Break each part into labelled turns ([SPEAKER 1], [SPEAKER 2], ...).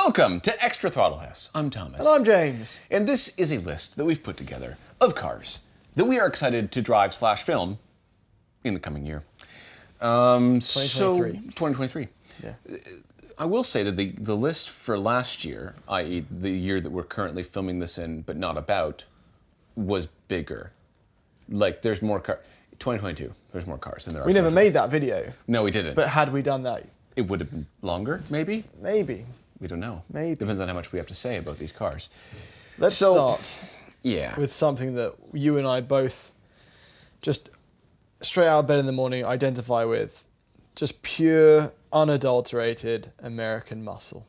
[SPEAKER 1] Welcome to Extra Throttle House. I'm Thomas.
[SPEAKER 2] And I'm James.
[SPEAKER 1] And this is a list that we've put together of cars that we are excited to drive / film in the coming year.
[SPEAKER 2] 2023.
[SPEAKER 1] 2023.
[SPEAKER 2] Yeah.
[SPEAKER 1] I will say that the list for last year, i.e. the year that we're currently filming this in, but not about, was bigger. Like, there's more cars. 2022, there's more cars than there are.
[SPEAKER 2] We never made that video.
[SPEAKER 1] No, we didn't.
[SPEAKER 2] But had we done that?
[SPEAKER 1] It would have been longer, maybe?
[SPEAKER 2] Maybe.
[SPEAKER 1] We don't know.
[SPEAKER 2] Maybe.
[SPEAKER 1] Depends on how much we have to say about these cars.
[SPEAKER 2] Let's start
[SPEAKER 1] with
[SPEAKER 2] something that you and I both just straight out of bed in the morning identify with. Just pure, unadulterated American muscle.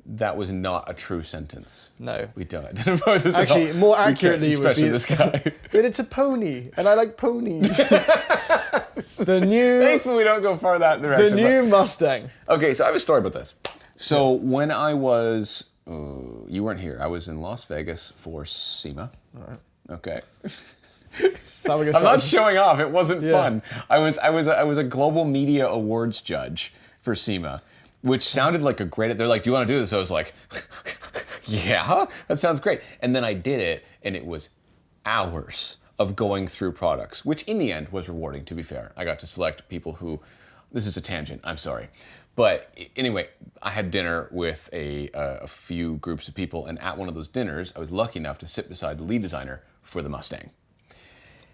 [SPEAKER 1] That was not a true sentence.
[SPEAKER 2] No.
[SPEAKER 1] We don't identify this
[SPEAKER 2] Actually,
[SPEAKER 1] at all.
[SPEAKER 2] more accurately would be...
[SPEAKER 1] this guy.
[SPEAKER 2] But it's a pony, and I like ponies. The new...
[SPEAKER 1] Thankfully, we don't go far that direction.
[SPEAKER 2] The new Mustang.
[SPEAKER 1] Okay, so I have a story about this. So when I was... you weren't here. I was in Las Vegas for SEMA.
[SPEAKER 2] All right.
[SPEAKER 1] Okay.
[SPEAKER 2] I'm
[SPEAKER 1] not showing off. It wasn't fun. I was a global media awards judge for SEMA, which sounded like a great... They're like, do you want to do this? I was like, yeah, that sounds great. And then I did it, and it was hours of going through products, which in the end was rewarding, to be fair. I got to select people who... This is a tangent. I'm sorry. But anyway, I had dinner with a few groups of people, and at one of those dinners, I was lucky enough to sit beside the lead designer for the Mustang.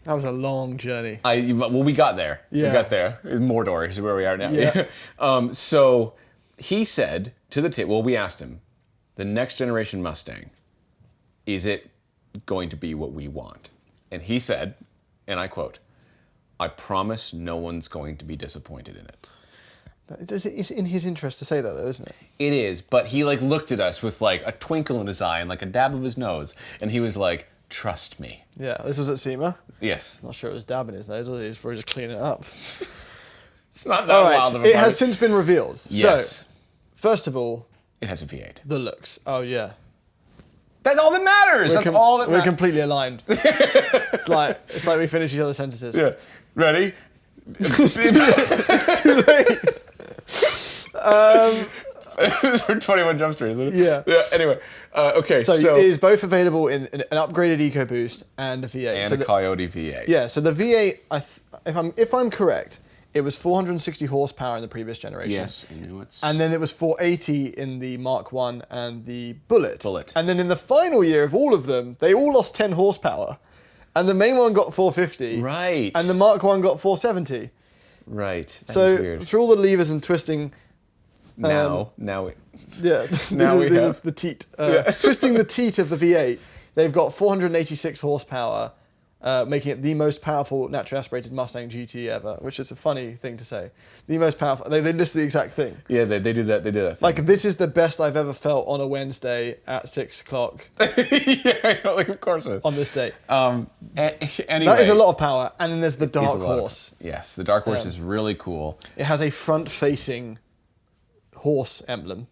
[SPEAKER 2] That was a long journey.
[SPEAKER 1] Well, we got there.
[SPEAKER 2] Yeah.
[SPEAKER 1] We got there. Mordor is where we are now.
[SPEAKER 2] Yeah.
[SPEAKER 1] So he said to the table, well, we asked him, the next generation Mustang, is it going to be what we want? And he said, and I quote, I promise no one's going to be disappointed in it.
[SPEAKER 2] It's in his interest to say that, though, isn't it?
[SPEAKER 1] It is, but he looked at us with a twinkle in his eye and a dab of his nose, and he was like, trust me.
[SPEAKER 2] Yeah, this was at SEMA?
[SPEAKER 1] Yes.
[SPEAKER 2] Not sure it was dabbing his nose, or he was probably just cleaning it up.
[SPEAKER 1] It's not that wild of a
[SPEAKER 2] It has since been revealed.
[SPEAKER 1] Yes.
[SPEAKER 2] So, first of all...
[SPEAKER 1] It has a V8.
[SPEAKER 2] The looks. Oh, yeah.
[SPEAKER 1] That's all that matters. That's all that matters.
[SPEAKER 2] We're completely aligned. It's like we finish each other's sentences.
[SPEAKER 1] Yeah. Ready?
[SPEAKER 2] It's too late.
[SPEAKER 1] This is for 21 Jump Street, isn't it?
[SPEAKER 2] Yeah.
[SPEAKER 1] Anyway, okay.
[SPEAKER 2] So it is both available in an upgraded EcoBoost and a V8.
[SPEAKER 1] And a Coyote V8.
[SPEAKER 2] Yeah. So the V8, if I'm correct, it was 460 horsepower in the previous generation.
[SPEAKER 1] Yes.
[SPEAKER 2] And then it was 480 in the Mark 1 and the Bullet.
[SPEAKER 1] Bullet.
[SPEAKER 2] And then in the final year of all of them, they all lost 10 horsepower. And the main one got 450.
[SPEAKER 1] Right.
[SPEAKER 2] And the Mark 1 got 470.
[SPEAKER 1] Right. That
[SPEAKER 2] so
[SPEAKER 1] is weird.
[SPEAKER 2] through all the levers and twisting...
[SPEAKER 1] Now
[SPEAKER 2] we have the teat. Twisting the teat of the V8, they've got 486 horsepower, making it the most powerful naturally aspirated Mustang GT ever, which is a funny thing to say. The most powerful. They list the exact thing.
[SPEAKER 1] Yeah, they do that. They do that.
[SPEAKER 2] Like, this is the best I've ever felt on a Wednesday at 6 o'clock.
[SPEAKER 1] Yeah, of course it is.
[SPEAKER 2] On this date.
[SPEAKER 1] Anyway,
[SPEAKER 2] that is a lot of power. And then there's the Dark Horse.
[SPEAKER 1] Yes, the Dark Horse is really cool.
[SPEAKER 2] It has a front-facing horse emblem.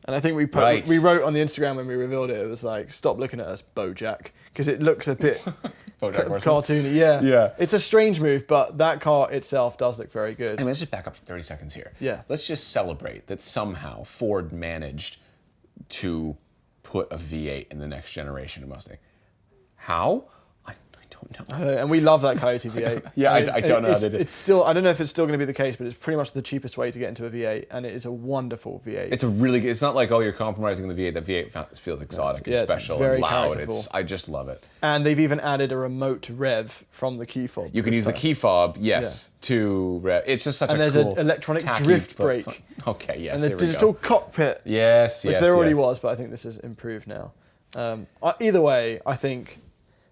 [SPEAKER 2] And I think we wrote on the Instagram when we revealed it, it was like, stop looking at us, Bojack, because it looks a bit cartoony. Yeah. It's a strange move, but that car itself does look very good.
[SPEAKER 1] Let's just back up for 30 seconds here.
[SPEAKER 2] Yeah.
[SPEAKER 1] Let's just celebrate that somehow Ford managed to put a V8 in the next generation of Mustang. How? I don't know.
[SPEAKER 2] And we love that Coyote V8.
[SPEAKER 1] Yeah, I don't know how they did.
[SPEAKER 2] It's still, I don't know if it's still going to be the case, but it's pretty much the cheapest way to get into a V8, and it is a wonderful V8.
[SPEAKER 1] It's not like, oh, you're compromising the V8. That V8 feels exotic and special and loud. I just love it.
[SPEAKER 2] And they've even added a remote rev from the key fob.
[SPEAKER 1] You can use the key fob, to rev. It's just such a cool,
[SPEAKER 2] and there's an electronic drift brake.
[SPEAKER 1] Okay, yes,
[SPEAKER 2] and the digital cockpit.
[SPEAKER 1] Yes,
[SPEAKER 2] which there already was, but I think this is improved now. Either way, I think,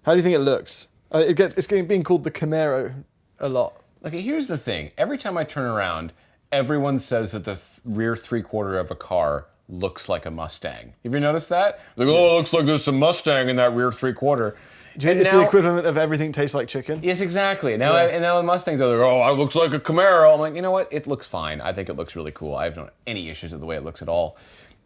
[SPEAKER 2] how do you think it looks? It's being called the Camaro a lot.
[SPEAKER 1] Okay, here's the thing. Every time I turn around, everyone says that the rear three-quarter of a car looks like a Mustang. Have you noticed that? Like, oh, it looks like there's a Mustang in that rear three-quarter.
[SPEAKER 2] It's the equivalent of everything tastes like chicken.
[SPEAKER 1] Yes, exactly. Now the Mustangs are like, oh, it looks like a Camaro. I'm like, you know what? It looks fine. I think it looks really cool. I have no any issues with the way it looks at all.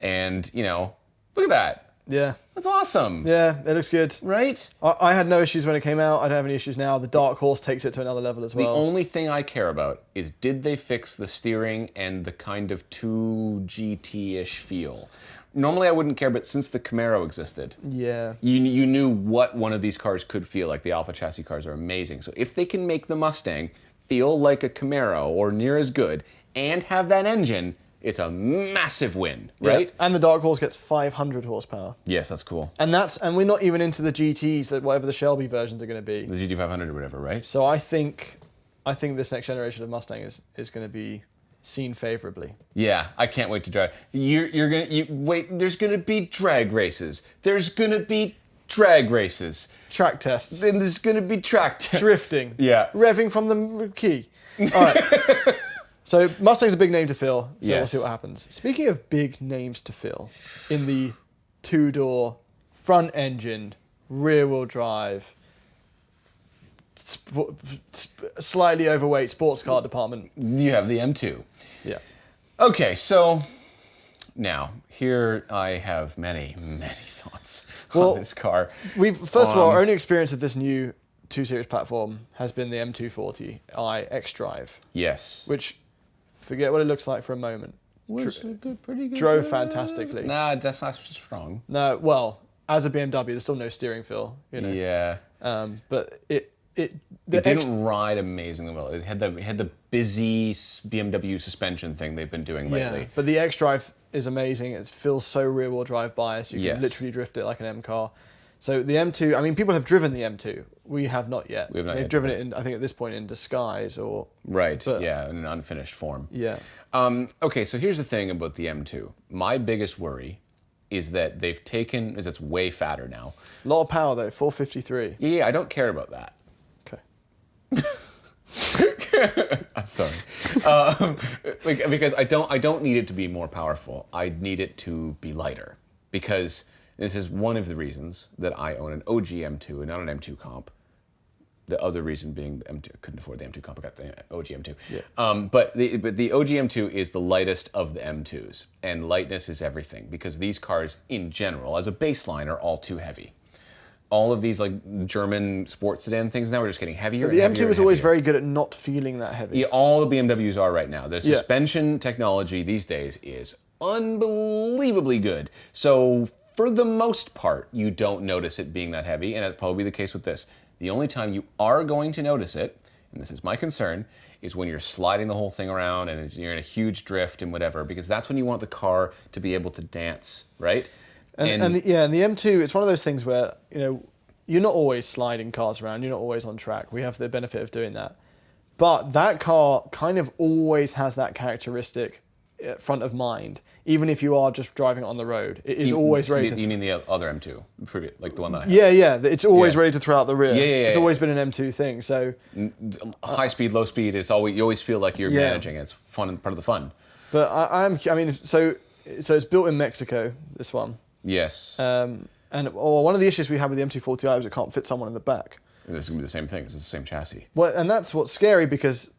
[SPEAKER 1] And, look at that.
[SPEAKER 2] Yeah.
[SPEAKER 1] That's awesome.
[SPEAKER 2] Yeah, it looks good.
[SPEAKER 1] Right?
[SPEAKER 2] I had no issues when it came out. I don't have any issues now. The Dark Horse takes it to another level as well.
[SPEAKER 1] The only thing I care about is did they fix the steering and the kind of 2 GT-ish feel? Normally I wouldn't care, but since the Camaro existed,
[SPEAKER 2] yeah,
[SPEAKER 1] you knew what one of these cars could feel like. The Alpha chassis cars are amazing. So if they can make the Mustang feel like a Camaro or near as good and have that engine, it's a massive win, right?
[SPEAKER 2] Yeah. And the Dark Horse gets 500 horsepower.
[SPEAKER 1] Yes, that's cool.
[SPEAKER 2] And we're not even into the GTs, that whatever the Shelby versions are going to be.
[SPEAKER 1] The GT500 or whatever, right?
[SPEAKER 2] So I think this next generation of Mustang is going to be seen favorably.
[SPEAKER 1] Yeah, I can't wait to drive. Wait. There's gonna be drag races. There's gonna be drag races.
[SPEAKER 2] Track tests.
[SPEAKER 1] Then there's gonna be track tests.
[SPEAKER 2] Drifting.
[SPEAKER 1] Yeah.
[SPEAKER 2] Revving from the key. All right. So Mustang's a big name to fill. So we'll see what happens. Speaking of big names to fill, in the 2-door front engine, rear-wheel drive, slightly overweight sports car department.
[SPEAKER 1] You have the M2.
[SPEAKER 2] Yeah.
[SPEAKER 1] Okay, so now here I have many thoughts on this car.
[SPEAKER 2] First of all, our only experience of this new 2 Series platform has been the M240i X-Drive.
[SPEAKER 1] Yes.
[SPEAKER 2] Which, forget what it looks like for a moment.
[SPEAKER 1] Was pretty good.
[SPEAKER 2] Drove fantastically.
[SPEAKER 1] Nah, that's not strong.
[SPEAKER 2] No, well, as a BMW, there's still no steering feel, you know.
[SPEAKER 1] Yeah.
[SPEAKER 2] But it
[SPEAKER 1] didn't ride amazingly well. It had the busy BMW suspension thing they've been doing lately.
[SPEAKER 2] Yeah, but the X-Drive is amazing. It feels so rear-wheel drive bias. You can literally drift it like an M car. So the M2, I mean, people have driven the M2. We have not yet. They've driven it in, I think at this point, in disguise or...
[SPEAKER 1] Right, yeah, in an unfinished form.
[SPEAKER 2] Yeah.
[SPEAKER 1] Okay, so here's the thing about the M2. My biggest worry is that it's way fatter now.
[SPEAKER 2] A lot of power though, 453.
[SPEAKER 1] Yeah, I don't care about that. I'm sorry. Because I don't need it to be more powerful. I need it to be lighter. Because this is one of the reasons that I own an OG M2 and not an M2 comp. The other reason being the M2, I couldn't afford the M2 comp, I got the OG M2. Yeah. But the OG M2 is the lightest of the M2s. And lightness is everything. Because these cars, in general, as a baseline, are all too heavy. All of these like German sports sedan things now are just getting heavier.
[SPEAKER 2] But the M2 is always very good at not feeling that heavy.
[SPEAKER 1] Yeah, all the BMWs are right now. The suspension technology these days is unbelievably good. So for the most part, you don't notice it being that heavy, and it'll probably be the case with this. The only time you are going to notice it, and this is my concern, is when you're sliding the whole thing around and you're in a huge drift and whatever, because that's when you want the car to be able to dance, right?
[SPEAKER 2] And the M2, it's one of those things where, you know, you're not always sliding cars around, you're not always on track. We have the benefit of doing that. But that car kind of always has that characteristic front of mind, even if you are just driving it on the road. It is always ready to...
[SPEAKER 1] You mean the other M2, like the one that I have?
[SPEAKER 2] Yeah, it's always ready to throw out the rear.
[SPEAKER 1] Yeah.
[SPEAKER 2] It's always been an M2 thing, so...
[SPEAKER 1] High speed, low speed, you always feel like you're managing it. It's fun and part of the fun.
[SPEAKER 2] But so it's built in Mexico, this one.
[SPEAKER 1] Yes.
[SPEAKER 2] And one of the issues we have with the M240i is it can't fit someone in the back.
[SPEAKER 1] This is going to be the same thing. It's the same chassis.
[SPEAKER 2] Well, and that's what's scary, because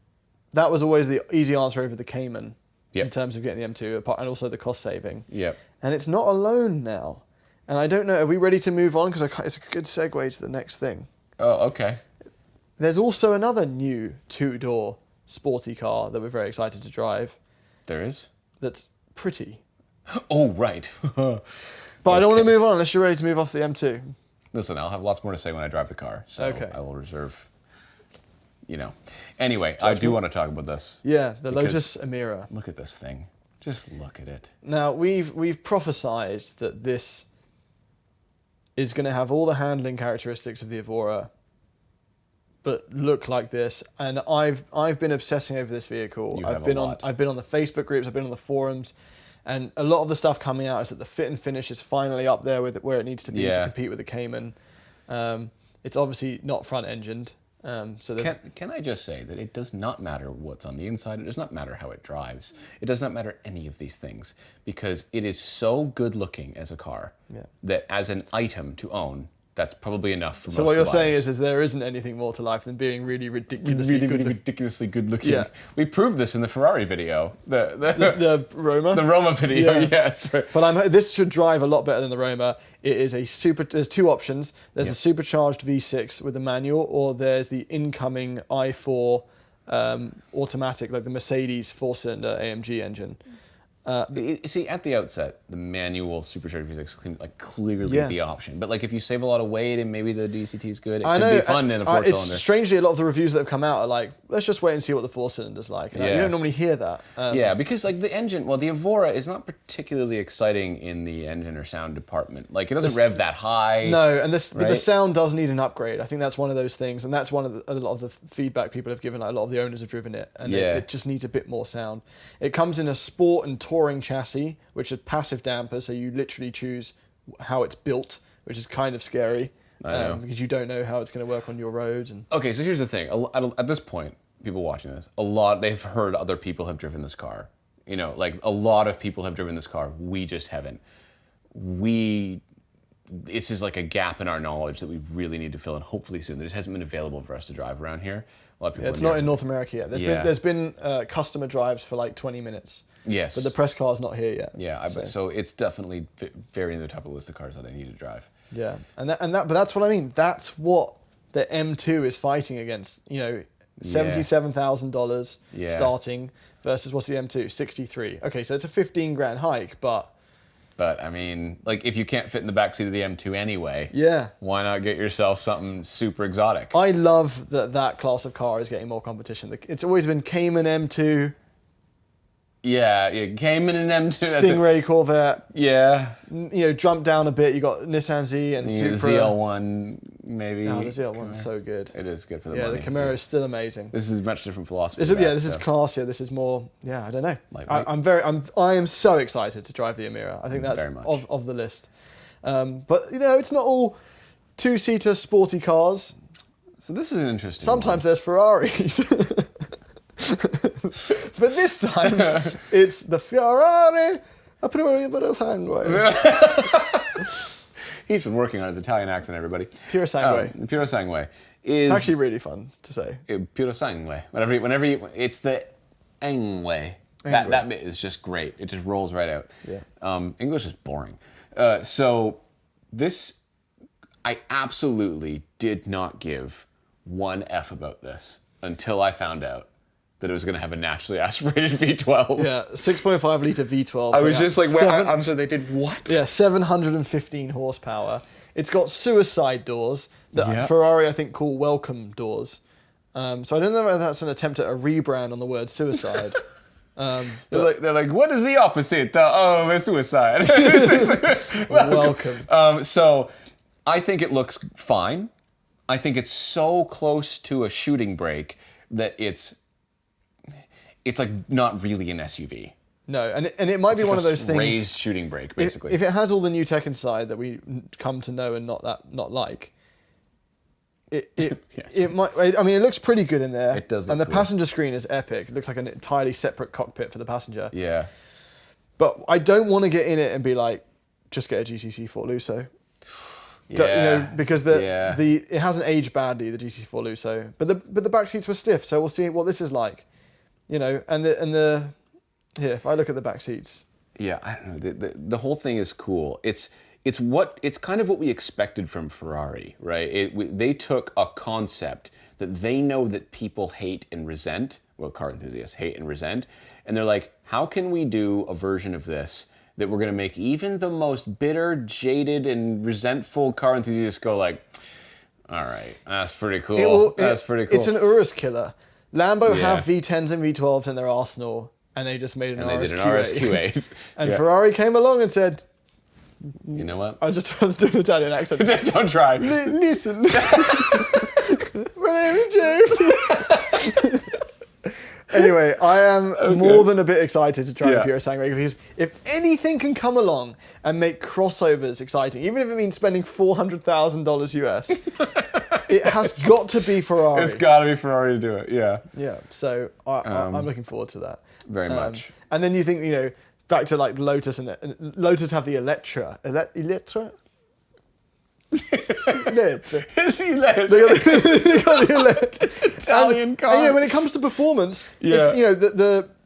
[SPEAKER 2] that was always the easy answer over the Cayman in terms of getting the M2, and also the cost saving.
[SPEAKER 1] Yep.
[SPEAKER 2] And it's not alone now. And I don't know, are we ready to move on? Because it's a good segue to the next thing.
[SPEAKER 1] Oh, okay.
[SPEAKER 2] There's also another new 2-door sporty car that we're very excited to drive.
[SPEAKER 1] There is?
[SPEAKER 2] That's pretty.
[SPEAKER 1] Oh, right.
[SPEAKER 2] But I don't want to move on unless you're ready to move off the M2.
[SPEAKER 1] Listen, I'll have lots more to say when I drive the car. So I will reserve, Anyway, I do want to talk about this.
[SPEAKER 2] Yeah, the Lotus Emira.
[SPEAKER 1] Look at this thing. Just look at it.
[SPEAKER 2] Now, we've prophesized that this is going to have all the handling characteristics of the Evora, but look like this. And I've been obsessing over this vehicle. I've been on the Facebook groups, I've been on the forums. And a lot of the stuff coming out is that the fit and finish is finally up there with where it needs to be to compete with the Cayman. It's obviously not front-engined.
[SPEAKER 1] Can I just say that it does not matter what's on the inside. It does not matter how it drives. It does not matter any of these things, because it is so good-looking as a car that as an item to own, that's probably enough for most
[SPEAKER 2] So what you're
[SPEAKER 1] survivors.
[SPEAKER 2] saying is there isn't anything more to life than being really ridiculously
[SPEAKER 1] really ridiculously good looking.
[SPEAKER 2] Yeah.
[SPEAKER 1] We proved this in the Ferrari video.
[SPEAKER 2] The Roma?
[SPEAKER 1] The Roma video, yeah, that's right.
[SPEAKER 2] But this should drive a lot better than the Roma. It is there's two options. There's a supercharged V6 with a manual, or there's the incoming i4 automatic, like the Mercedes 4-cylinder AMG engine.
[SPEAKER 1] See, at the outset, the manual supercharged V6 clearly the option. But like, if you save a lot of weight and maybe the DCT is good, it could be fun in a 4-cylinder.
[SPEAKER 2] It's strangely, a lot of the reviews that have come out are like, let's just wait and see what the 4-cylinder's like. And you don't normally hear that.
[SPEAKER 1] Yeah, because like the engine, well, the Evora is not particularly exciting in the engine or sound department. Like, it doesn't rev that high.
[SPEAKER 2] No, and the sound does need an upgrade. I think that's one of those things, and that's one of a lot of the feedback people have given. Like, a lot of the owners have driven it, and it just needs a bit more sound. It comes in a sport and touring chassis, which is passive damper, so you literally choose how it's built, which is kind of scary because you don't know how it's going to work on your roads. And
[SPEAKER 1] okay, so here's the thing. At this point, people watching this, they've heard other people have driven this car. You know, like a lot of people have driven this car. We just haven't. This is like a gap in our knowledge that we really need to fill in, hopefully soon. There just hasn't been available for us to drive around here. A lot of people
[SPEAKER 2] it's not in North America yet. There's been customer drives for like 20 minutes.
[SPEAKER 1] Yes.
[SPEAKER 2] But the press car's not here yet.
[SPEAKER 1] Yeah, so it's definitely very near the top of the list of cars that I need to drive.
[SPEAKER 2] Yeah, but that's what I mean. That's what the M2 is fighting against. You know, $77,000 starting versus what's the M2? 63. Okay, so it's a 15 grand hike, but
[SPEAKER 1] I mean, like, if you can't fit in the backseat of the M2 anyway, why not get yourself something super exotic?
[SPEAKER 2] I love that class of car is getting more competition. It's always been Cayman M2.
[SPEAKER 1] Yeah, Cayman and M2.
[SPEAKER 2] Stingray Corvette.
[SPEAKER 1] Yeah.
[SPEAKER 2] You know, jump down a bit. You got Nissan Z and Supra.
[SPEAKER 1] ZL1, maybe.
[SPEAKER 2] Oh, the ZL1's so good.
[SPEAKER 1] It is good for the money.
[SPEAKER 2] Yeah, the Camaro is still amazing.
[SPEAKER 1] This is a much different philosophy.
[SPEAKER 2] This is classier. This is more. Yeah, I don't know. I am so excited to drive the Emira. I think that's of the list. But you know, it's not all two-seater sporty cars.
[SPEAKER 1] So this is an interesting.
[SPEAKER 2] Sometimes there's Ferraris. But this time, it's the Ferrari a puro sangue.
[SPEAKER 1] He's been working on his Italian accent, everybody.
[SPEAKER 2] Puro sangue.
[SPEAKER 1] Puro sangue is...
[SPEAKER 2] It's actually really fun to say.
[SPEAKER 1] Puro sangue. It's the angue. That bit is just great. It just rolls right out.
[SPEAKER 2] Yeah.
[SPEAKER 1] English is boring. So this, I absolutely did not give one F about this until I found out that it was going to have a naturally aspirated V12.
[SPEAKER 2] Yeah, 6.5 litre V12.
[SPEAKER 1] I was just like, I'm sorry, they did what?
[SPEAKER 2] Yeah, 715 horsepower. It's got suicide doors that Ferrari, I think, call welcome doors. So I don't know whether that's an attempt at a rebrand on the word suicide.
[SPEAKER 1] They're like, what is the opposite of suicide?
[SPEAKER 2] Welcome.
[SPEAKER 1] So I think it looks fine. I think it's so close to a shooting brake that it's like not really an SUV.
[SPEAKER 2] No, and it might be one of those things.
[SPEAKER 1] Raised shooting brake, basically.
[SPEAKER 2] If it has all the new tech inside that we come to know and not like, it might. I mean, it looks pretty good in there.
[SPEAKER 1] It does.
[SPEAKER 2] And the passenger screen is epic. It looks like an entirely separate cockpit for the passenger.
[SPEAKER 1] Yeah.
[SPEAKER 2] But I don't want to get in it and be like, just get a GCC 4 Lusso.
[SPEAKER 1] Yeah.
[SPEAKER 2] You know, because it hasn't aged badly, the GC4 Lusso, but the back seats were stiff, so we'll see what this is like, you know. And here, if I look at the back seats,
[SPEAKER 1] yeah, I don't know. The whole thing is cool. It's kind of what we expected from Ferrari, right? They took a concept that they know that people hate and resent, well, car enthusiasts hate and resent, and they're like, how can we do a version of this that we're going to make even the most bitter, jaded, and resentful car enthusiasts go like, all right, that's pretty cool. That's pretty cool.
[SPEAKER 2] It's an Urus killer. Lambo have V10s and V12s in their arsenal, and they just made an RSQ8. And Ferrari came along and said,
[SPEAKER 1] you know what?
[SPEAKER 2] I was doing an Italian accent.
[SPEAKER 1] Don't try.
[SPEAKER 2] Listen. My name is James. Anyway, I am more than a bit excited to try the Puro Sangue, because if anything can come along and make crossovers exciting, even if it means spending $400,000 US, it has got to be Ferrari.
[SPEAKER 1] It's got to be Ferrari to do it, yeah.
[SPEAKER 2] Yeah, so I'm looking forward to that.
[SPEAKER 1] Very much.
[SPEAKER 2] And then you think, you know, back to like Lotus, and Lotus have the Electra. Electra?
[SPEAKER 1] Is he lit?
[SPEAKER 2] Look at the
[SPEAKER 1] Italian car.
[SPEAKER 2] And, when it comes to performance, it's,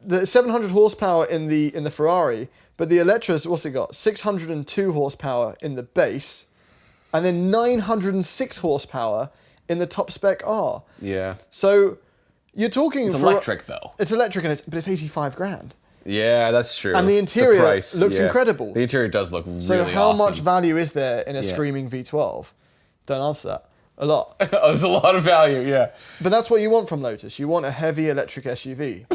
[SPEAKER 2] the 700 horsepower in the Ferrari, but the Elettra's, what's it got? 602 horsepower in the base, and then 906 horsepower in the top spec R.
[SPEAKER 1] Yeah.
[SPEAKER 2] So you're talking.
[SPEAKER 1] It's electric though.
[SPEAKER 2] It's electric, but it's 85 grand.
[SPEAKER 1] Yeah, that's true.
[SPEAKER 2] And the interior looks incredible.
[SPEAKER 1] The interior does look really
[SPEAKER 2] awesome. So how
[SPEAKER 1] awesome.
[SPEAKER 2] much value is there in a screaming V12? Don't answer that. A lot.
[SPEAKER 1] There's a lot of value, yeah.
[SPEAKER 2] But that's what you want from Lotus. You want a heavy electric SUV.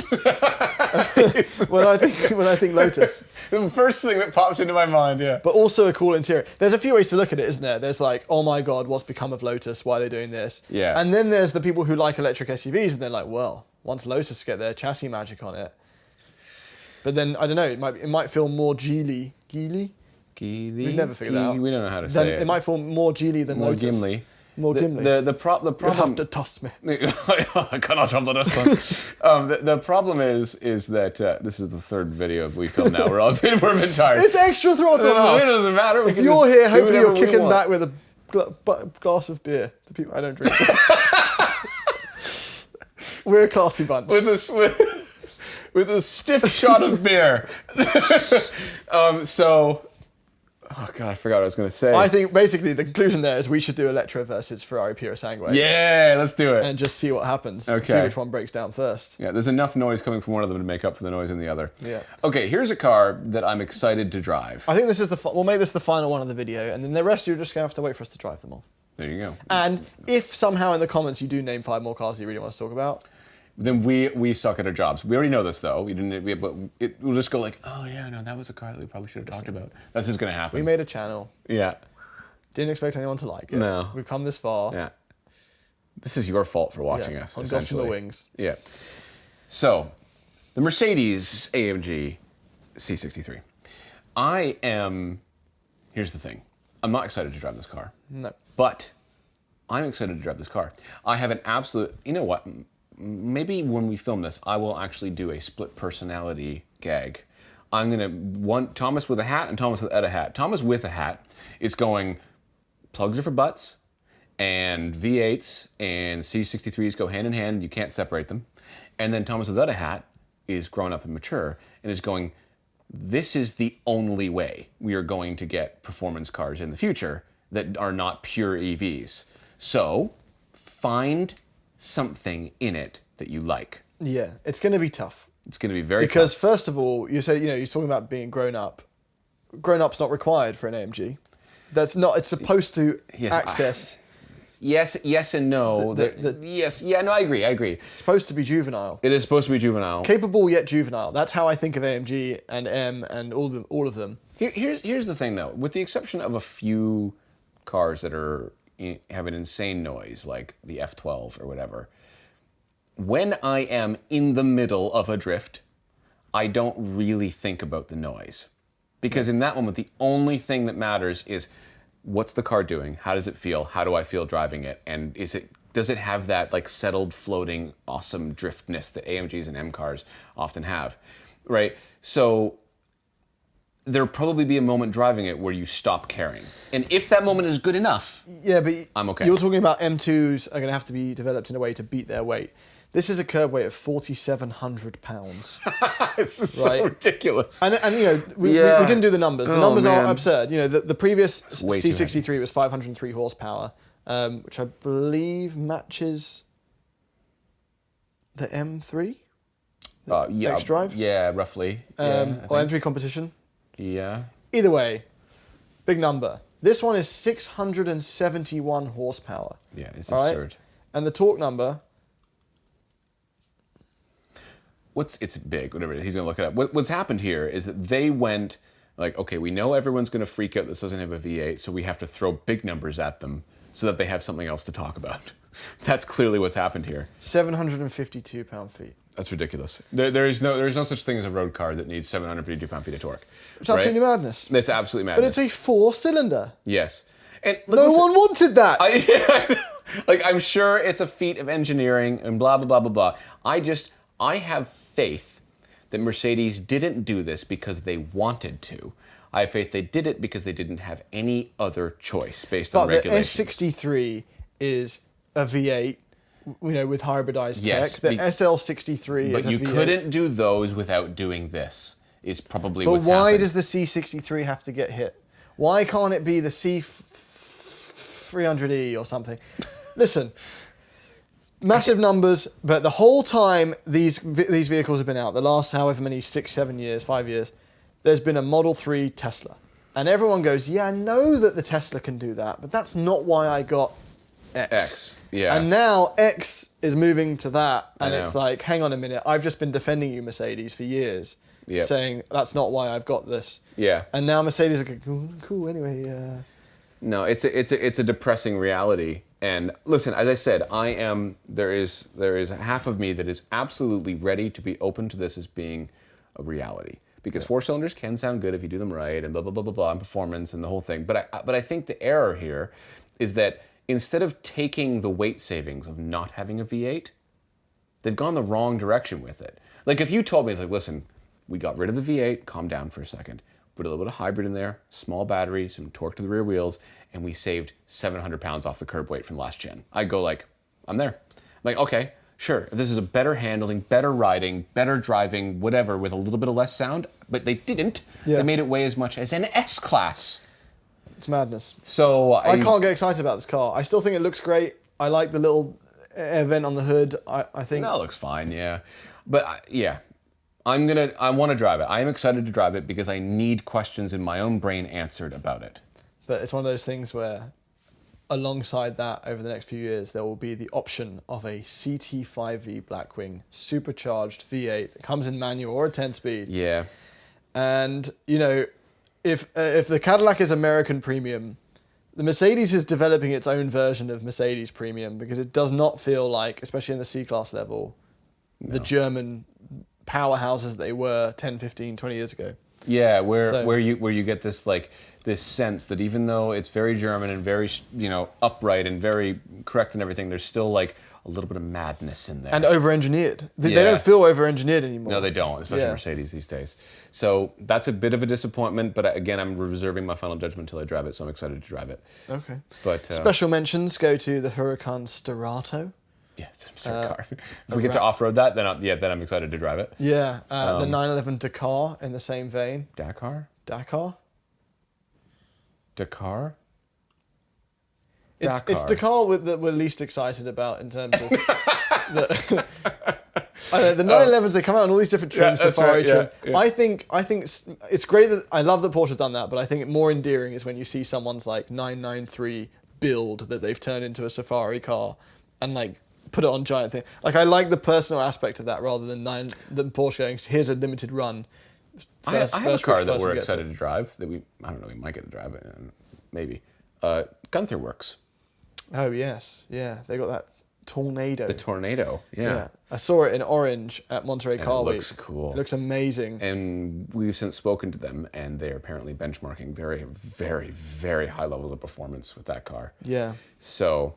[SPEAKER 2] when I think Lotus.
[SPEAKER 1] The first thing that pops into my mind, yeah.
[SPEAKER 2] But also a cool interior. There's a few ways to look at it, isn't there? There's like, oh my God, what's become of Lotus? Why are they doing this?
[SPEAKER 1] Yeah.
[SPEAKER 2] And then there's the people who like electric SUVs, and they're like, well, once Lotus get their chassis magic on it. But then, I don't know, it might feel more Geely. Geely?
[SPEAKER 1] Geely?
[SPEAKER 2] We've never figured that out.
[SPEAKER 1] We don't know how to say it.
[SPEAKER 2] It might feel more Geely than
[SPEAKER 1] more
[SPEAKER 2] Lotus.
[SPEAKER 1] Gimli.
[SPEAKER 2] More Gimli.
[SPEAKER 1] The problem...
[SPEAKER 2] You have to toss me.
[SPEAKER 1] I cannot jump on this one. The problem is that this is the third video we filmed now. We're been tired.
[SPEAKER 2] It's extra Throttle House.
[SPEAKER 1] It doesn't matter.
[SPEAKER 2] If you're here, hopefully you're kicking back with a glass of beer. The people I don't drink. We're a classy bunch.
[SPEAKER 1] With a stiff shot of beer. Oh God, I forgot what I was going to say.
[SPEAKER 2] I think basically the conclusion there is we should do Elettra versus Ferrari Purosangue.
[SPEAKER 1] Yeah, let's do it.
[SPEAKER 2] And just see what happens.
[SPEAKER 1] Okay.
[SPEAKER 2] See which one breaks down first.
[SPEAKER 1] Yeah, there's enough noise coming from one of them to make up for the noise in the other.
[SPEAKER 2] Yeah.
[SPEAKER 1] Okay, here's a car that I'm excited to drive.
[SPEAKER 2] I think this is we'll make this the final one of the video, and then the rest you're just going to have to wait for us to drive them all.
[SPEAKER 1] There you go.
[SPEAKER 2] And if somehow in the comments you do name 5 more cars that you really want us to talk about,
[SPEAKER 1] then we suck at our jobs. We already know this though. We'll just go like, oh yeah, no, that was a car that we probably should have talked about. That's just gonna happen.
[SPEAKER 2] we made a channel.
[SPEAKER 1] Yeah.
[SPEAKER 2] Didn't expect anyone to like it.
[SPEAKER 1] No.
[SPEAKER 2] We've come this far.
[SPEAKER 1] Yeah. This is your fault for watching us.
[SPEAKER 2] On gossamer wings.
[SPEAKER 1] Yeah. So, the Mercedes AMG C63. Here's the thing. I'm not excited to drive this car.
[SPEAKER 2] No.
[SPEAKER 1] But I'm excited to drive this car. I have an absolute, you know what? Maybe when we film this, I will actually do a split personality gag. I'm gonna want Thomas with a hat and Thomas without a hat. Thomas with a hat is going, plugs are for butts, and V8s and C63s go hand in hand. You can't separate them. And then Thomas without a hat is grown up and mature and is going, this is the only way we are going to get performance cars in the future that are not pure EVs. So find something in it that you like.
[SPEAKER 2] Yeah, it's going to be tough.
[SPEAKER 1] It's going to be very
[SPEAKER 2] because
[SPEAKER 1] tough.
[SPEAKER 2] First of all, you say, you're talking about being grown up. Grown up's not required for an AMG. That's not. It's supposed to access.
[SPEAKER 1] Yes and no. Yes, yeah, no, I agree.
[SPEAKER 2] It's supposed to be juvenile.
[SPEAKER 1] It is supposed to be juvenile.
[SPEAKER 2] Capable yet juvenile. That's how I think of AMG and M and all of them.
[SPEAKER 1] Here's the thing though. With the exception of a few cars that have an insane noise, like the F12 or whatever, when I am in the middle of a drift, I don't really think about the noise. Because in that moment, the only thing that matters is what's the car doing? How does it feel? How do I feel driving it? And does it have that like settled, floating, awesome driftness that AMGs and M cars often have, right? So there'll probably be a moment driving it where you stop caring. And if that moment is good enough,
[SPEAKER 2] yeah, but
[SPEAKER 1] I'm okay.
[SPEAKER 2] You're talking about M2s are going to have to be developed in a way to beat their weight. This is a curb weight of 4,700 pounds.
[SPEAKER 1] It's so ridiculous.
[SPEAKER 2] And we didn't do the numbers. The numbers are absurd. The previous C63 was 503 horsepower, which I believe matches the M3? X-Drive?
[SPEAKER 1] Yeah, roughly.
[SPEAKER 2] Or M3 Competition?
[SPEAKER 1] Yeah.
[SPEAKER 2] Either way, big number. This one is 671 horsepower.
[SPEAKER 1] Yeah, it's absurd. Right?
[SPEAKER 2] And the torque number...
[SPEAKER 1] It's big, whatever it is, he's going to look it up. What's happened here is that they went, like, okay, we know everyone's going to freak out this doesn't have a V8, so we have to throw big numbers at them so that they have something else to talk about. That's clearly what's happened here.
[SPEAKER 2] 752 pound-feet.
[SPEAKER 1] That's ridiculous. There's no such thing as a road car that needs 752 pound-feet of torque.
[SPEAKER 2] It's absolutely madness.
[SPEAKER 1] It's absolutely madness.
[SPEAKER 2] But it's a 4-cylinder.
[SPEAKER 1] Yes. And
[SPEAKER 2] no one wanted that.
[SPEAKER 1] I'm sure it's a feat of engineering and blah, blah, blah, blah, blah. I have faith that Mercedes didn't do this because they wanted to. I have faith they did it because they didn't have any other choice based on regulations.
[SPEAKER 2] The S63 is a V8, with hybridized
[SPEAKER 1] Yes,
[SPEAKER 2] tech. The SL63
[SPEAKER 1] but
[SPEAKER 2] is a
[SPEAKER 1] you
[SPEAKER 2] V8.
[SPEAKER 1] couldn't do those without doing this. Is probably
[SPEAKER 2] But
[SPEAKER 1] what's
[SPEAKER 2] why
[SPEAKER 1] happened.
[SPEAKER 2] does the C63 have to get hit? Why can't it be the C300E or something? Listen, massive numbers, but the whole time these vehicles have been out, the last however many 6, 7 years, 5 years, there's been a Model 3 Tesla. And everyone goes, yeah, I know that the Tesla can do that, but that's not why I got X.
[SPEAKER 1] Yeah.
[SPEAKER 2] And now X is moving to that, and
[SPEAKER 1] I
[SPEAKER 2] it's
[SPEAKER 1] know.
[SPEAKER 2] like, hang on a minute, I've just been defending you, Mercedes, for years, saying that's not why I've got this.
[SPEAKER 1] Yeah.
[SPEAKER 2] And now Mercedes are going, cool, anyway.
[SPEAKER 1] No, it's a depressing reality. And listen, as I said, there is half of me that is absolutely ready to be open to this as being a reality. Because 4-cylinders can sound good if you do them right, and blah blah blah blah blah, and performance and the whole thing. But I think the error here is that instead of taking the weight savings of not having a V8, they've gone the wrong direction with it. Like if you told me, like, listen, we got rid of the V8, calm down for a second, put a little bit of hybrid in there, small battery, some torque to the rear wheels, and we saved 700 pounds off the curb weight from last gen. I'd go like, I'm there. I'm like, okay, sure, if this is a better handling, better riding, better driving, whatever, with a little bit of less sound, but they didn't.
[SPEAKER 2] Yeah.
[SPEAKER 1] They made it weigh as much as an S-Class.
[SPEAKER 2] It's madness.
[SPEAKER 1] So
[SPEAKER 2] I can't get excited about this car. I still think it looks great. I like the little air vent on the hood. I think...
[SPEAKER 1] That looks fine, yeah. But yeah, I want to drive it. I am excited to drive it because I need questions in my own brain answered about it.
[SPEAKER 2] But it's one of those things where, alongside that, over the next few years, there will be the option of a CT5V Blackwing supercharged V8 that comes in manual or a 10-speed.
[SPEAKER 1] Yeah.
[SPEAKER 2] And, if the Cadillac is American premium, the Mercedes is developing its own version of Mercedes premium because it does not feel like, especially in the C-Class level, the German powerhouses they were 10, 15, 20 years ago.
[SPEAKER 1] Yeah, where you get this this sense that even though it's very German and very upright and very correct and everything, there's still like a little bit of madness in there.
[SPEAKER 2] And over-engineered. They don't feel over-engineered anymore.
[SPEAKER 1] No, they don't, especially Mercedes these days. So that's a bit of a disappointment, but again, I'm reserving my final judgment until I drive it, so I'm excited to drive it.
[SPEAKER 2] Okay.
[SPEAKER 1] But
[SPEAKER 2] special mentions go to the Huracan Sterato.
[SPEAKER 1] Yeah, it's a absurd car. If we get to off-road that, then I'm excited to drive it.
[SPEAKER 2] Yeah, the 911 Dakar in the same vein.
[SPEAKER 1] Dakar?
[SPEAKER 2] It's Dakar that we're least excited about in terms of the 911s. They come out in all these different trims, Safari trim.
[SPEAKER 1] Yeah.
[SPEAKER 2] I think it's great that I love that Porsche's done that, but I think more endearing is when you see someone's like 993 build that they've turned into a Safari car and like put it on giant thing. Like I like the personal aspect of that rather than Porsche going, here's a limited run.
[SPEAKER 1] I have a car that we're excited to drive that we might get to drive it, maybe. Gunther Works.
[SPEAKER 2] Oh yes, yeah, they got that Tornado.
[SPEAKER 1] The Tornado, yeah.
[SPEAKER 2] I saw it in orange at Monterey Car Week.
[SPEAKER 1] It looks cool.
[SPEAKER 2] It looks amazing.
[SPEAKER 1] And we've since spoken to them, and they're apparently benchmarking very, very, very high levels of performance with that car.
[SPEAKER 2] Yeah.
[SPEAKER 1] So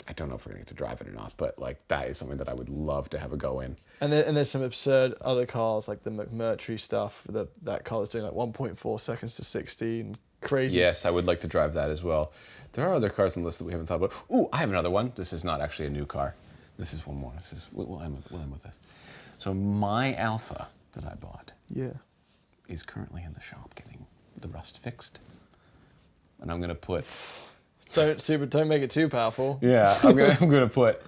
[SPEAKER 1] I don't know if we're gonna get to drive it or not, but like that is something that I would love to have a go in.
[SPEAKER 2] And there's some absurd other cars like the McMurtry stuff. That car that's doing like 1.4 seconds to 60 and crazy.
[SPEAKER 1] Yes, I would like to drive that as well. There are other cars on the list that we haven't thought about. Ooh, I have another one. This is not actually a new car. This is one more. We'll end with this. So my Alpha that I bought is currently in the shop getting the rust fixed. And I'm gonna put
[SPEAKER 2] Don't make it too powerful.
[SPEAKER 1] Yeah, I'm gonna put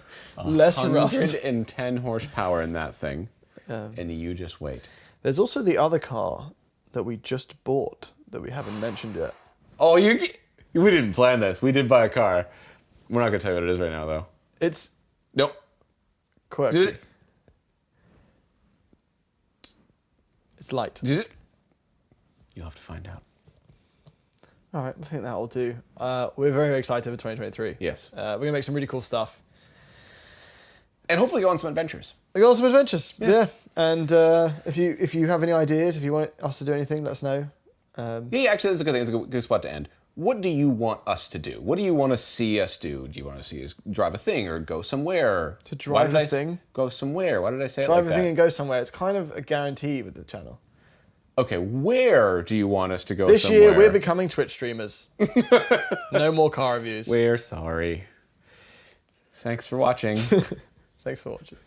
[SPEAKER 2] less rust.
[SPEAKER 1] 110 horsepower in that thing. And you just wait.
[SPEAKER 2] There's also the other car that we just bought that we haven't mentioned yet.
[SPEAKER 1] Oh, we didn't plan this. We did buy a car. We're not gonna tell you what it is right now, though. Nope.
[SPEAKER 2] Quirky. It's light.
[SPEAKER 1] You'll have to find out.
[SPEAKER 2] All right, I think that will do. We're very excited for 2023.
[SPEAKER 1] Yes.
[SPEAKER 2] We're gonna make some really cool stuff.
[SPEAKER 1] And hopefully go on some adventures.
[SPEAKER 2] Go on some adventures. Yeah. And if you have any ideas, if you want us to do anything, let us know.
[SPEAKER 1] Yeah, actually, that's a good thing. It's a good spot to end. What do you want us to do? What do you want to see us do? Do you want to see us drive a thing or go somewhere?
[SPEAKER 2] To drive a thing?
[SPEAKER 1] Go somewhere. Why did I say
[SPEAKER 2] drive
[SPEAKER 1] it like that?
[SPEAKER 2] Drive a thing and go somewhere. It's kind of a guarantee with the channel.
[SPEAKER 1] Okay, where do you want us to go
[SPEAKER 2] This
[SPEAKER 1] somewhere?
[SPEAKER 2] year, we're becoming Twitch streamers. No more car reviews.
[SPEAKER 1] We're sorry. Thanks for watching.
[SPEAKER 2] Thanks for watching.